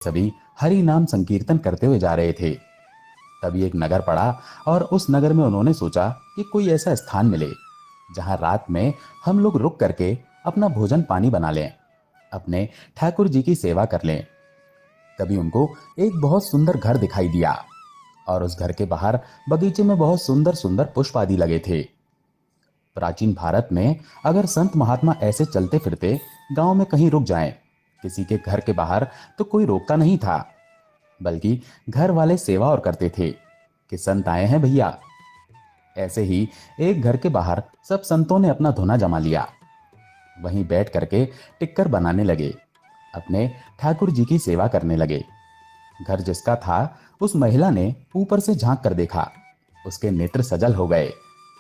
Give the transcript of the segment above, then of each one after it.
सभी हरि नाम संकीर्तन करते हुए जा रहे थे। तभी एक नगर पड़ा और उस नगर में उन्होंने सोचा कि कोई ऐसा स्थान मिले जहां रात में हम लोग रुक करके अपना भोजन पानी बना लें, अपने ठाकुर जी की सेवा कर लें। तभी उनको एक बहुत सुंदर घर दिखाई दिया और उस घर के बाहर बगीचे में बहुत सुंदर सुंदर पुष्प आदि लगे थे। प्राचीन भारत में अगर संत महात्मा ऐसे चलते फिरते गांव में कहीं रुक जाएं, किसी के घर के बाहर, तो कोई रोकता नहीं था, बल्कि घर वाले सेवा और करते थे कि संत आए हैं भैया। ऐसे ही एक घर के बाहर सब संतों ने अपना धुना जमा लिया, वहीं बैठ करके टिक्कर बनाने लगे, अपने ठाकुर जी की सेवा करने लगे। घर जिसका था, उस महिला ने ऊपर से झांक कर देखा। उसके नेत्र सजल हो गए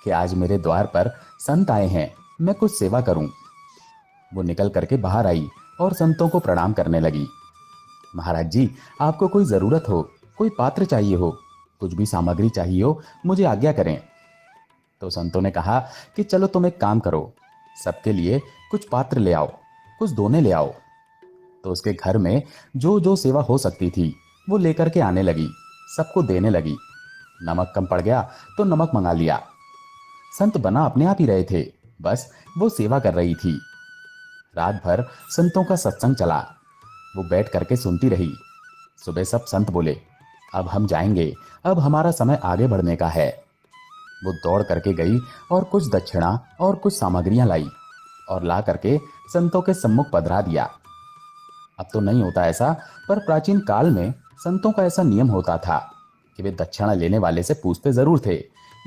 कि आज मेरे द्वार पर संत आए हैं, मैं कुछ सेवा करूं। वो निकल करके बाहर आई और संतों को प्रणाम करने लगी। महाराज जी, आपको कोई जरूरत हो, कोई पात्र चाहिए हो, कुछ भी सामग्री चाहिए हो, मुझे आज्ञा करें। तो संतों ने कहा कि चलो तुम एक काम करो, सबके लिए कुछ पात्र ले आओ, कुछ दोने ले आओ। तो उसके घर में जो जो सेवा हो सकती थी वो लेकर के आने लगी, सबको देने लगी। नमक कम पड़ गया तो नमक मंगा लिया। संत बना अपने आप ही रहे थे, बस वो सेवा कर रही थी। रात भर संतों का सत्संग चला, वो बैठ करके सुनती रही। सुबह सब संत बोले, अब हम जाएंगे, अब हमारा समय आगे बढ़ने का है। वो दौड़ करके गई और कुछ दक्षिणा और कुछ सामग्रियां लाई और ला करके संतों के सम्मुख पधरा दिया। अब तो नहीं होता ऐसा, पर प्राचीन काल में संतों का ऐसा नियम होता था कि वे दक्षिणा लेने वाले से पूछते जरूर थे,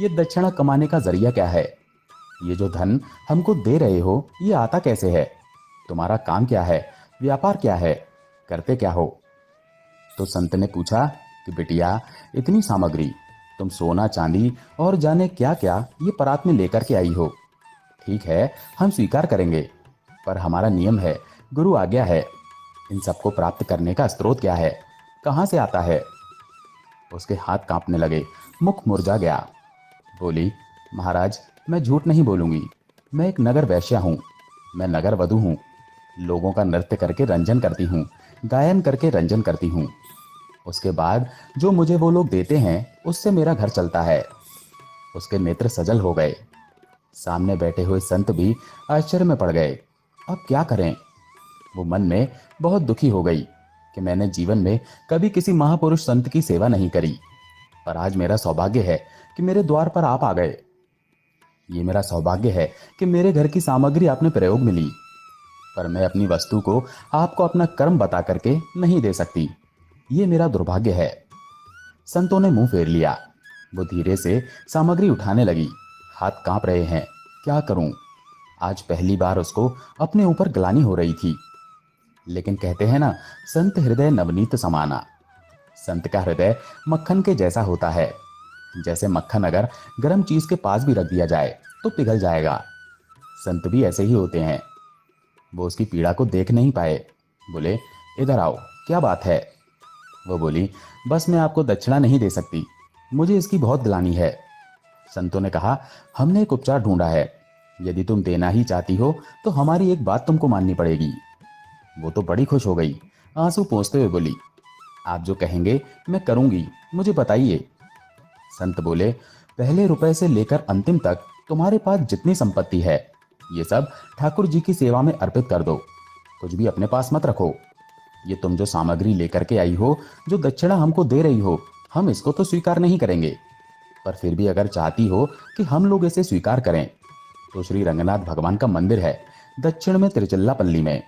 ये दक्षिणा कमाने का जरिया क्या है, ये जो धन हमको दे रहे हो ये आता कैसे है, तुम्हारा काम क्या है, व्यापार क्या है, करते क्या हो। तो संत ने पूछा कि बिटिया, इतनी सामग्री तुम सोना चांदी और जाने क्या क्या ये परात में लेकर के आई हो। ठीक है, हम स्वीकार करेंगे, पर हमारा नियम है, गुरु आज्ञा है, इन सबको प्राप्त करने का स्रोत क्या है, कहां से आता है। उसके हाथ कांपने लगे, मुख मुरझा गया। बोली, महाराज, मैं झूठ नहीं बोलूंगी, मैं एक नगर वैश्या हूं, मैं नगर वधू हूं, लोगों का नृत्य करके रंजन करती हूं, गायन करके रंजन करती हूं। उसके बाद जो मुझे वो लोग देते हैं उससे मेरा घर चलता है। उसके नेत्र सजल हो गए। सामने बैठे हुए संत भी आश्चर्य में पड़ गए, अब क्या करें। वो मन में बहुत दुखी हो गई कि मैंने जीवन में कभी किसी महापुरुष संत की सेवा नहीं करी, पर आज मेरा सौभाग्य है कि मेरे द्वार पर आप आ गए। ये मेरा सौभाग्य है कि मेरे घर की सामग्री आपने प्रयोग में ली, पर मैं अपनी वस्तु को आपको अपना कर्म बता करके नहीं दे सकती, ये मेरा दुर्भाग्य है। संतों ने मुंह फेर लिया। वो धीरे से सामग्री उठाने लगी, हाथ कांप रहे हैं, क्या करूं। आज पहली बार उसको अपने ऊपर ग्लानि हो रही थी। लेकिन कहते हैं ना, संत हृदय नवनीत समाना। संत का हृदय मक्खन के जैसा होता है। जैसे मक्खन अगर गर्म चीज के पास भी रख दिया जाए तो पिघल जाएगा, संत भी ऐसे ही होते हैं। वो उसकी पीड़ा को देख नहीं पाए, बोले, इधर आओ, क्या बात है। वो बोली, बस मैं आपको दक्षिणा नहीं दे सकती, मुझे इसकी बहुत ग्लानि है। संतों ने कहा, हमने एक उपचार ढूंढा है, यदि तुम देना ही चाहती हो तो हमारी एक बात तुमको माननी पड़ेगी। वो तो बड़ी खुश हो गई, आंसू पोंछते हुए बोली, आप जो कहेंगे मैं करूंगी, मुझे बताइए। संत बोले, पहले रुपए से लेकर अंतिम तक तुम्हारे पास जितनी संपत्ति है ये सब ठाकुर जी की सेवा में अर्पित कर दो, कुछ भी अपने पास मत रखो। ये तुम जो सामग्री लेकर के आई हो, जो दक्षिणा हमको दे रही हो, हम इसको तो स्वीकार नहीं करेंगे, पर फिर भी अगर चाहती हो कि हम लोग इसे स्वीकार करें तो श्री रंगनाथ भगवान का मंदिर है दक्षिण में तिरुचिल्लापल्ली में,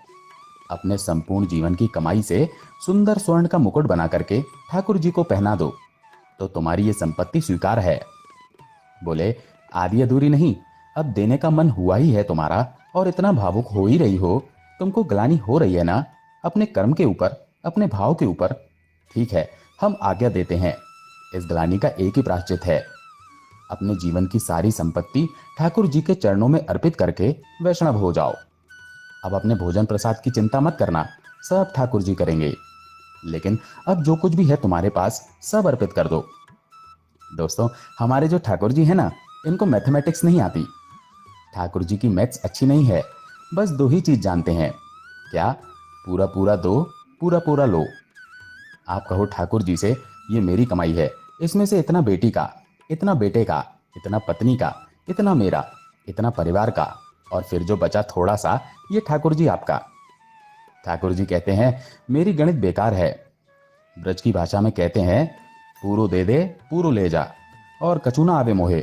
अपने संपूर्ण जीवन की कमाई से सुंदर स्वर्ण का मुकुट बना करके ठाकुर जी को पहना दो तो तुम्हारी ये संपत्ति स्वीकार है। बोले, आधी अधूरी नहीं, अब देने का मन हुआ ही है तुम्हारा और इतना भावुक हो ही रही हो, तुमको ग्लानि हो रही है ना अपने कर्म के ऊपर, अपने भाव के ऊपर। ठीक है, हम आज्ञा देते हैं, इस ग्लानि का एक ही प्रायश्चित है, अपने जीवन की सारी संपत्ति ठाकुर जी के चरणों में अर्पित करके वैष्णव हो जाओ। अब अपने भोजन प्रसाद की चिंता मत करना, सब ठाकुर जी करेंगे, लेकिन अब जो कुछ भी है तुम्हारे पास सब अर्पित कर दो। दोस्तों, हमारे जो ठाकुर जी है ना, इनको मैथमेटिक्स नहीं आती। ठाकुर जी की मैथ्स अच्छी नहीं है, बस दो ही चीज जानते हैं, क्या, पूरा पूरा दो, पूरा पूरा लो। आप कहो ठाकुर जी से, ये मेरी कमाई है, इसमें से इतना बेटी का, इतना बेटे का, इतना पत्नी का, इतना मेरा, इतना परिवार का, और फिर जो बचा थोड़ा सा, ये ठाकुर जी आपका। ठाकुर जी कहते हैं, मेरी गणित बेकार है। ब्रज की भाषा में कहते हैं, पूरो दे दे पूरो ले जा, और कचूना आवे मोहे।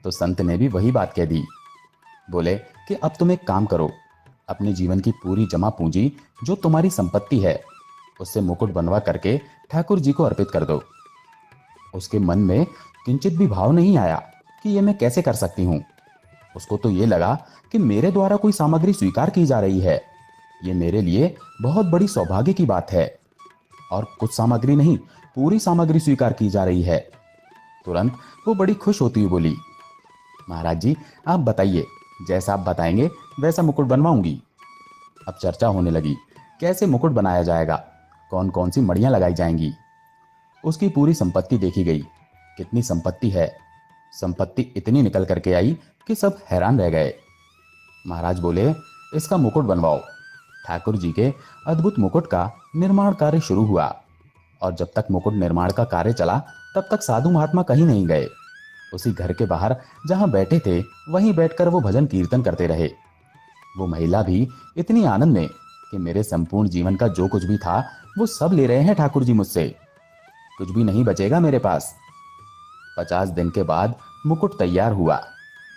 तो संत ने भी वही बात कह दी। बोले कि अब तुम एक काम करो, अपने जीवन की पूरी जमा पूंजी जो तुम्हारी संपत्ति है उससे मुकुट बनवा करके ठाकुर जी को अर्पित कर दो। उसके मन में किंचित भी भाव नहीं आया कि ये मैं कैसे कर सकती हूँ। उसको तो ये लगा कि मेरे द्वारा कोई सामग्री स्वीकार की जा रही है, ये मेरे लिए बहुत बड़ी सौभाग्य की बात है। और कुछ सामग्री नहीं, पूरी सामग्री स्वीकार की जा रही है। तुरंत वो बड़ी खुश होती हुई बोली, महाराज जी आप बताइए, जैसा आप बताएंगे वैसा मुकुट बनवाऊंगी। अब चर्चा होने लगी, कैसे मुकुट बनाया जाएगा, कौन कौन सी मड़ियां लगाई जाएंगी। उसकी पूरी संपत्ति देखी गई, कितनी संपत्ति है। संपत्ति इतनी निकल करके आई कि सब हैरान रह गए। महाराज बोले, इसका मुकुट बनवाओ। ठाकुर जी के अद्भुत मुकुट का निर्माण कार्य शुरू हुआ, और जब तक मुकुट निर्माण का कार्य चला तब तक साधु महात्मा कहीं नहीं गए। उसी घर के बाहर जहां बैठे थे वहीं बैठकर वो भजन कीर्तन करते रहे। वो महिला भी इतनी आनंद में कि मेरे संपूर्ण जीवन का जो कुछ भी था वो सब ले रहे हैं ठाकुर जी मुझसे, कुछ भी नहीं बचेगा मेरे पास। 50 दिन के बाद मुकुट तैयार हुआ,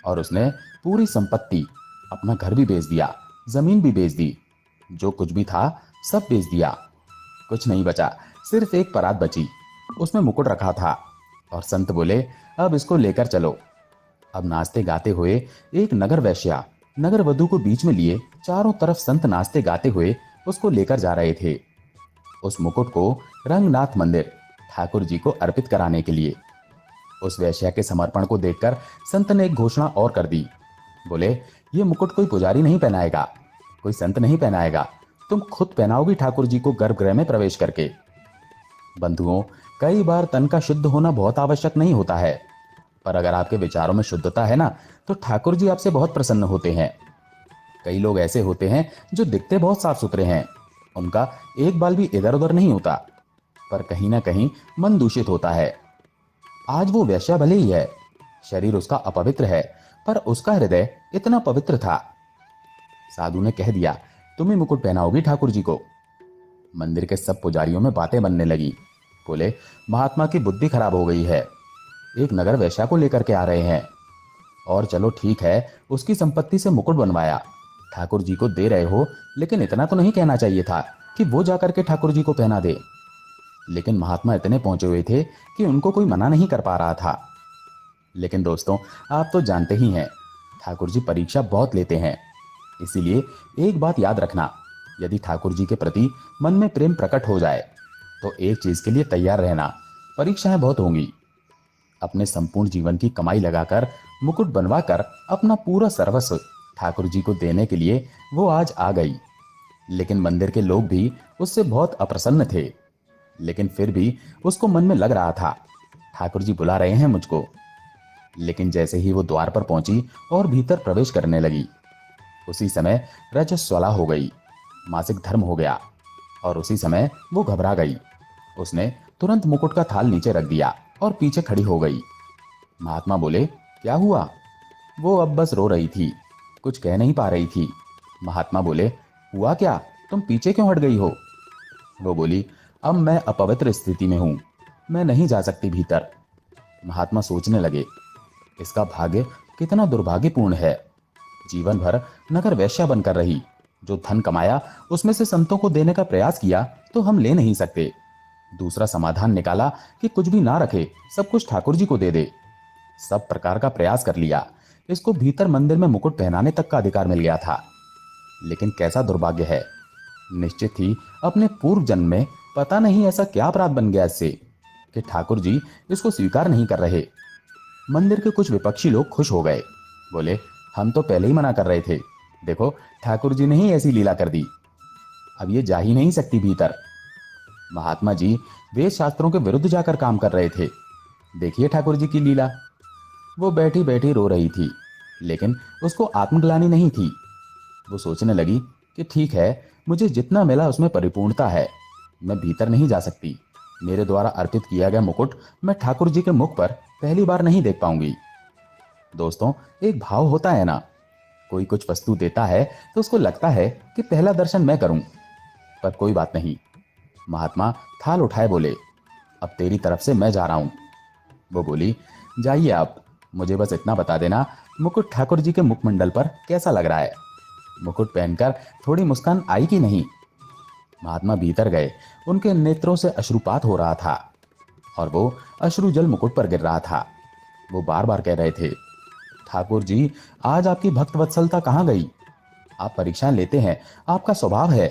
और उसने पूरी संपत्ति, अपना घर भी बेच दिया, जमीन भी बेच दी, जो कुछ भी था सब बेच दिया। कुछ नहीं बचा, सिर्फ एक परात बची, उसमें मुकुट रखा था। और संत बोले, अब इसको लेकर चलो। अब नाचते गाते हुए एक नगर वैश्या नगर वधु को बीच में लिए चारों तरफ संत नाचते गाते हुए उसको लेकर जा रहे थे, उस मुकुट को रंगनाथ मंदिर ठाकुर जी को अर्पित कराने के लिए। उस वैश्या के समर्पण को देखकर संत ने एक घोषणा और कर दी। बोले, ये मुकुट कोई पुजारी नहीं पहनाएगा, कोई संत नहीं पहनाएगा, तुम खुद पहनाओगी ठाकुर जी को गर्भगृह में प्रवेश करके। बंधुओं, कई बार तन का शुद्ध होना बहुत आवश्यक नहीं होता है, पर अगर आपके विचारों में शुद्धता है ना, तो ठाकुर जी आपसे बहुत प्रसन्न होते हैं। कई लोग ऐसे होते हैं जो दिखते बहुत साफ सुथरे हैं, उनका एक बाल भी इधर उधर नहीं होता, पर कहीं ना कहीं मन दूषित होता है। आज वो वैश्या भले ही है, शरीर उसका अपवित्र है, पर उसका हृदय इतना पवित्र था। साधु ने कह दिया, तुम ही मुकुट पहनाओगी ठाकुर जी को। मंदिर के सब पुजारियों में बातें बनने लगी। बोले, महात्मा की बुद्धि खराब हो गई है, एक नगर वैश्या को लेकर के आ रहे हैं। और चलो ठीक है, उसकी संपत्ति से मुकुट बनवाया, ठाकुर जी को दे रहे हो, लेकिन इतना तो नहीं कहना चाहिए था कि वो जाकर के ठाकुर जी को पहना दे। लेकिन महात्मा इतने पहुंचे हुए थे कि उनको कोई मना नहीं कर पा रहा था। लेकिन दोस्तों, आप तो जानते ही हैं, ठाकुर जी परीक्षा बहुत लेते हैं। इसीलिए एक बात याद रखना, यदि ठाकुर जी के प्रति मन में प्रेम प्रकट हो जाए तो एक चीज के लिए तैयार रहना, परीक्षाएं बहुत होंगी। अपने संपूर्ण जीवन की कमाई लगाकर मुकुट बनवाकर अपना पूरा सर्वस्व ठाकुर जी को देने के लिए वो आज आ गई। लेकिन मंदिर के लोग भी उससे बहुत अप्रसन्न थे, लेकिन फिर भी उसको मन में लग रहा था, ठाकुर जी बुला रहे हैं मुझको। लेकिन जैसे ही वो द्वार पर पहुंची और भीतर प्रवेश करने लगी, उसी समय रजस्वला हो गई, मासिक धर्म हो गया, और उसी समय वो घबरा गई। उसने तुरंत मुकुट का थाल नीचे रख दिया और पीछे खड़ी हो गई। महात्मा बोले, क्या हुआ? वो अब बस रो रही थी, कुछ कह नहीं पा रही थी। महात्मा बोले, हुआ क्या, तुम पीछे क्यों हट गई हो? वो बोली, अब मैं अपवित्र स्थिति में हूं, मैं नहीं जा सकती भीतर। महात्मा सोचने लगे, इसका भाग्य कितना दुर्भाग्यपूर्ण है। जीवन भर नगर वैश्या बनकर रही, जो धन कमाया उसमें से संतों को देने का प्रयास किया तो हम ले नहीं सकते। दूसरा समाधान निकाला कि कुछ भी ना रखे, सब कुछ ठाकुर जी को दे दे। सब प्रकार का प्रयास कर लिया, इसको भीतर मंदिर में मुकुट पहनाने तक का अधिकार मिल गया था। लेकिन कैसा दुर्भाग्य है, निश्चित ही अपने पूर्व जन्म में पता नहीं ऐसा क्या अपराध बन गया इससे कि ठाकुर जी इसको स्वीकार नहीं कर रहे। मंदिर के कुछ विपक्षी लोग खुश हो गए, बोले, हम तो पहले ही मना कर रहे थे, देखो ठाकुर जी ने ही ऐसी लीला कर दी, अब ये जा ही नहीं सकती भीतर। महात्मा जी वेद शास्त्रों के विरुद्ध जाकर काम कर रहे थे, देखिए ठाकुर जी की लीला। वो बैठी बैठी रो रही थी, लेकिन उसको आत्मग्लानि नहीं थी। वो सोचने लगी कि ठीक है, मुझे जितना मिला उसमें परिपूर्णता है, मैं भीतर नहीं जा सकती। मेरे द्वारा अर्पित किया गया मुकुट मैं ठाकुर जी के मुख पर पहली बार नहीं देख पाऊंगी। दोस्तों, एक भाव होता है ना, कोई कुछ वस्तु देता है तो उसको लगता है कि पहला दर्शन मैं करूं। पर कोई बात नहीं। महात्मा थाल उठाए बोले, अब तेरी तरफ से मैं जा रहा हूं। वो बोली, जाइए आप, मुझे बस इतना बता देना, मुकुट ठाकुर जी के मुखमंडल पर कैसा लग रहा है? मुकुट पहनकर थोड़ी मुस्कान आई कि नहीं? महात्मा भीतर गए। उनके नेत्रों से अश्रुपात हो रहा था और वो अश्रु जल मुकुट पर गिर रहा था। वो बार बार कह रहे थे, ठाकुर जी, आज आपकी भक्त वत्सलता कहाँ गई? आप परीक्षाएं लेते हैं, आपका स्वभाव है,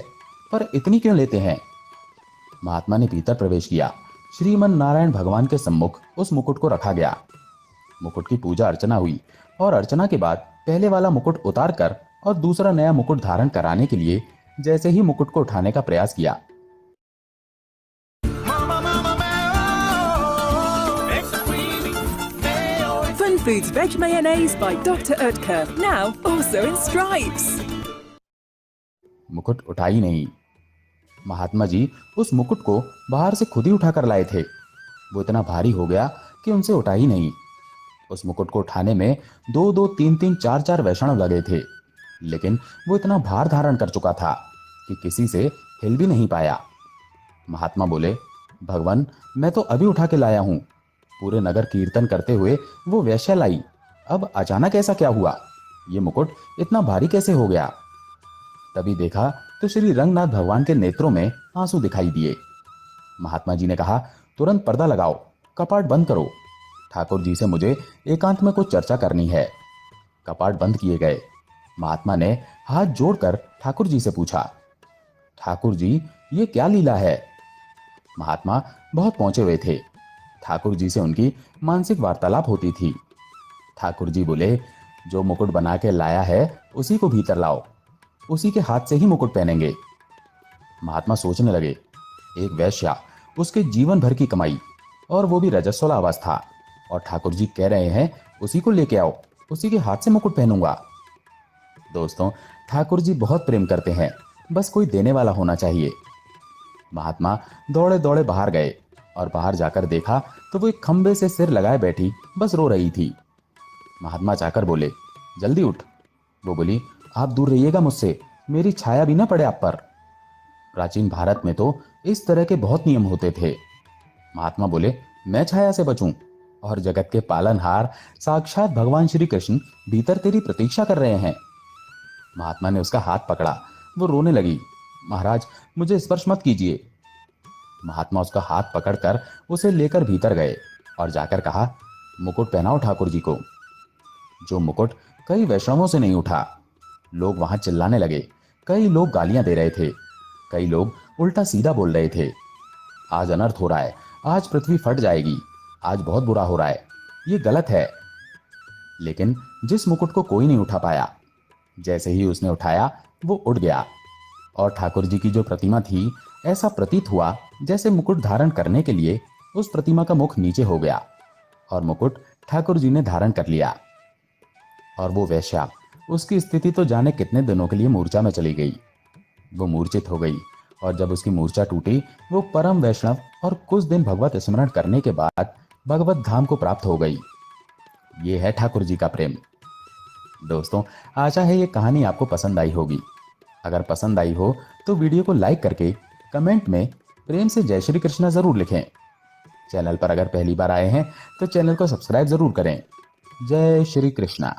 पर इतनी क्यों लेते हैं? महात्मा ने भीतर प्रवेश किया। श्रीमन नारायण भगवान के सम्मुख उस मुकुट को रखा गया। मुकुट की पूजा अर्चना हुई और अर्चना के बाद पहले वाला मुकुट उतार कर और दूसरा नया मुकुट धारण कराने के लिए जैसे ही मुकुट को उठाने का प्रयास किया, Fun Foods Veg Mayonnaise by Dr. Oetker, now also in stripes. मुकुट उठा ही नहीं। महात्मा जी उस मुकुट को बाहर से खुद ही उठाकर लाए थे। वो इतना भारी हो गया कि उनसे उठा ही नहीं। उस मुकुट को उठाने में 2-2, 3-3, 4-4 वैष्णव लगे थे, लेकिन वो इतना भार धारण कर चुका था कि किसी से हिल भी नहीं पाया। महात्मा बोले, भगवान, मैं तो अभी उठा के लाया हूं। पूरे नगर कीर्तन करते हुए वो वैश्या लाई, अब अचानक ऐसा क्या हुआ? ये मुकुट इतना भारी कैसे हो गया? तभी देखा तो श्री रंगनाथ भगवान के नेत्रों में आंसू दिखाई दिए। महात्मा जी ने कहा, तुरंत पर्दा लगाओ, कपाट बंद करो, ठाकुर जी से मुझे एकांत में कुछ चर्चा करनी है। कपाट बंद किए गए। महात्मा ने हाथ जोड़कर ठाकुर जी से पूछा, ठाकुर जी, ये क्या लीला है? महात्मा बहुत पहुंचे हुए थे। ठाकुर जी से उनकी मानसिक वार्तालाप होती थी। ठाकुर जी बोले, जो मुकुट बना के लाया है उसी को भीतर लाओ, उसी के हाथ से ही मुकुट पहनेंगे। महात्मा सोचने लगे, एक वैश्या, उसके जीवन भर की कमाई, और वो भी रजस्वला अवस्था, और ठाकुर जी कह रहे हैं उसी को लेके आओ, उसी के हाथ से मुकुट पहनूंगा। दोस्तों, ठाकुर जी बहुत प्रेम करते हैं, बस कोई देने वाला होना चाहिए। महात्मा दौड़े दौड़े बाहर गए और बाहर जाकर देखा तो वो एक खंबे से सिर लगाए बैठी बस रो रही थी। महात्मा जाकर बोले, जल्दी उठ। वो बोली, आप दूर रहिएगा मुझसे, मेरी छाया भी ना पड़े आप पर। प्राचीन भारत में तो इस तरह के बहुत नियम होते थे। महात्मा बोले, मैं छाया से बचूं? और जगत के पालनहार साक्षात भगवान श्री कृष्ण भीतर तेरी प्रतीक्षा कर रहे हैं। महात्मा ने उसका हाथ पकड़ा। वो रोने लगी, महाराज, मुझे स्पर्श मत कीजिए। महात्मा उसका हाथ पकड़कर उसे लेकर भीतर गए और जाकर कहा, मुकुट पहनाओ ठाकुर जी को। जो मुकुट कई वैष्णवों से नहीं उठा। लोग वहां चिल्लाने लगे, कई लोग गालियां दे रहे थे, कई लोग उल्टा सीधा बोल रहे थे। आज अनर्थ हो रहा है, आज पृथ्वी फट जाएगी, आज बहुत बुरा हो रहा है, ये गलत है। लेकिन जिस मुकुट को कोई नहीं उठा पाया, जैसे ही उसने उठाया वो उड़ गया, और ठाकुर जी की जो प्रतिमा थी, ऐसा प्रतीत हुआ जैसे मुकुट धारण करने के लिए उस प्रतिमा का मुख नीचे हो गया और मुकुट ठाकुर जी ने धारण कर लिया। और वो वैश्या, उसकी स्थिति तो जाने कितने दिनों के लिए मूर्छा में चली गई। वो मूर्छित हो गई, और जब उसकी मूर्छा टूटी, वो परम वैष्णव और कुछ दिन भगवत स्मरण करने के बाद भगवत धाम को प्राप्त हो गई। ये है ठाकुर जी का प्रेम। दोस्तों, आशा है ये कहानी आपको पसंद आई होगी। अगर पसंद आई हो तो वीडियो को लाइक करके कमेंट में प्रेम से जय श्री कृष्णा जरूर लिखें। चैनल पर अगर पहली बार आए हैं तो चैनल को सब्सक्राइब जरूर करें। जय श्री कृष्णा।